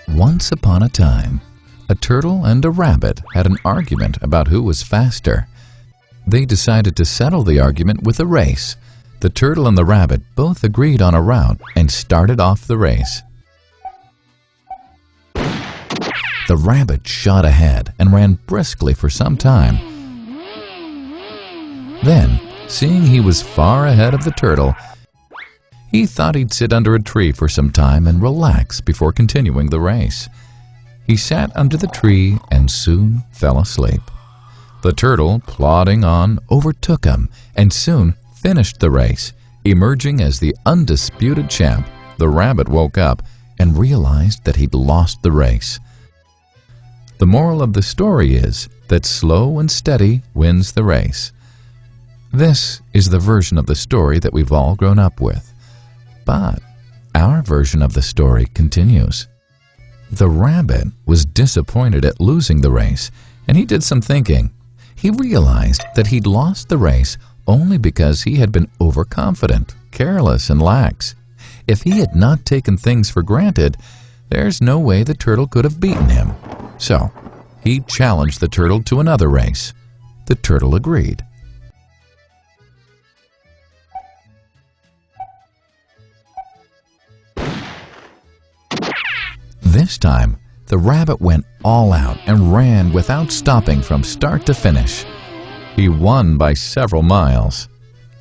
Once upon a time, a turtle and a rabbit had an argument about who was faster. They decided to settle the argument with a race. The turtle and the rabbit both agreed on a route and started off the race. The rabbit shot ahead and ran briskly for some time. Then, seeing he was far ahead of the turtle, he thought he'd sit under a tree for some time and relax before continuing the race. He sat under the tree and soon fell asleep. The turtle, plodding on, overtook him and soon finished the race. Emerging as the undisputed champ, the rabbit woke up and realized that he'd lost the race. The moral of the story is that slow and steady wins the race. This is the version of the story that we've all grown up with. But our version of the story continues. The rabbit was disappointed at losing the race, and he did some thinking. He realized that he'd lost the race only because he had been overconfident, careless, and lax. If he had not taken things for granted, there's no way the turtle could have beaten him. So, he challenged the turtle to another race. The turtle agreed. This time, the rabbit went all out and ran without stopping from start to finish. He won by several miles.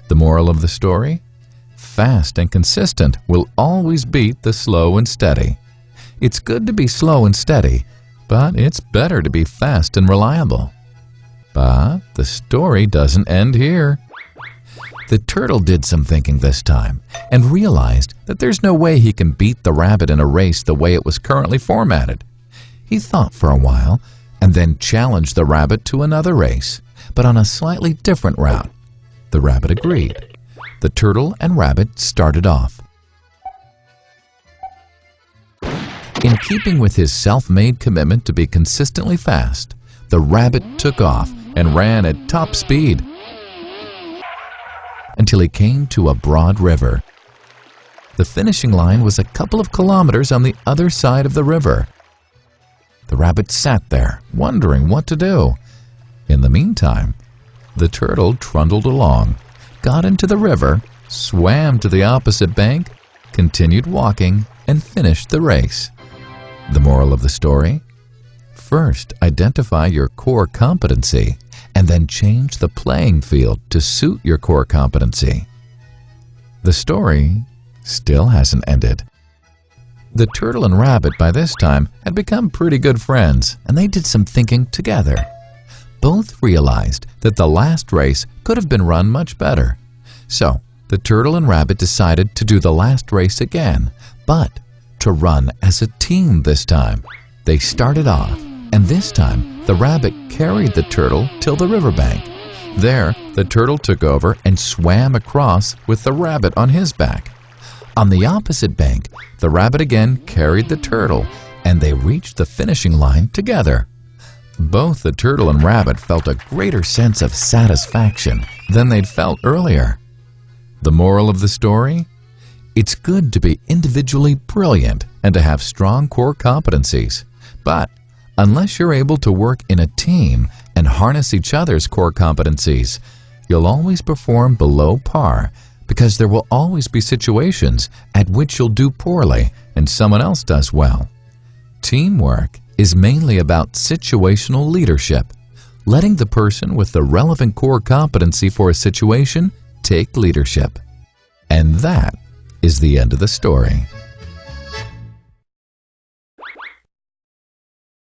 The moral of the story? Fast and consistent will always beat the slow and steady. It's good to be slow and steady, but it's better to be fast and reliable. But the story doesn't end here. The turtle did some thinking this time and realized that there's no way he can beat the rabbit in a race the way it was currently formatted. He thought for a while and then challenged the rabbit to another race, but on a slightly different route. The rabbit agreed. The turtle and rabbit started off. In keeping with his self-made commitment to be consistently fast, the rabbit took off and ran at top speed until he came to a broad river. The finishing line was a couple of kilometers on the other side of the river. The rabbit sat there, wondering what to do. In the meantime, the turtle trundled along, got into the river, swam to the opposite bank, continued walking, and finished the race. The moral of the story? First, identify your core competency, and then change the playing field to suit your core competency. The story still hasn't ended. The turtle and rabbit by this time had become pretty good friends, and they did some thinking together. Both realized that the last race could have been run much better. So, the turtle and rabbit decided to do the last race again, but to run as a team this time. They started off, and this time the rabbit carried the turtle till the riverbank. There, the turtle took over and swam across with the rabbit on his back. On the opposite bank, the rabbit again carried the turtle, and they reached the finishing line together. Both the turtle and rabbit felt a greater sense of satisfaction than they'd felt earlier. The moral of the story? It's good to be individually brilliant and to have strong core competencies, but unless you're able to work in a team and harness each other's core competencies, you'll always perform below par because there will always be situations at which you'll do poorly and someone else does well. Teamwork is mainly about situational leadership, letting the person with the relevant core competency for a situation take leadership. And that is the end of the story.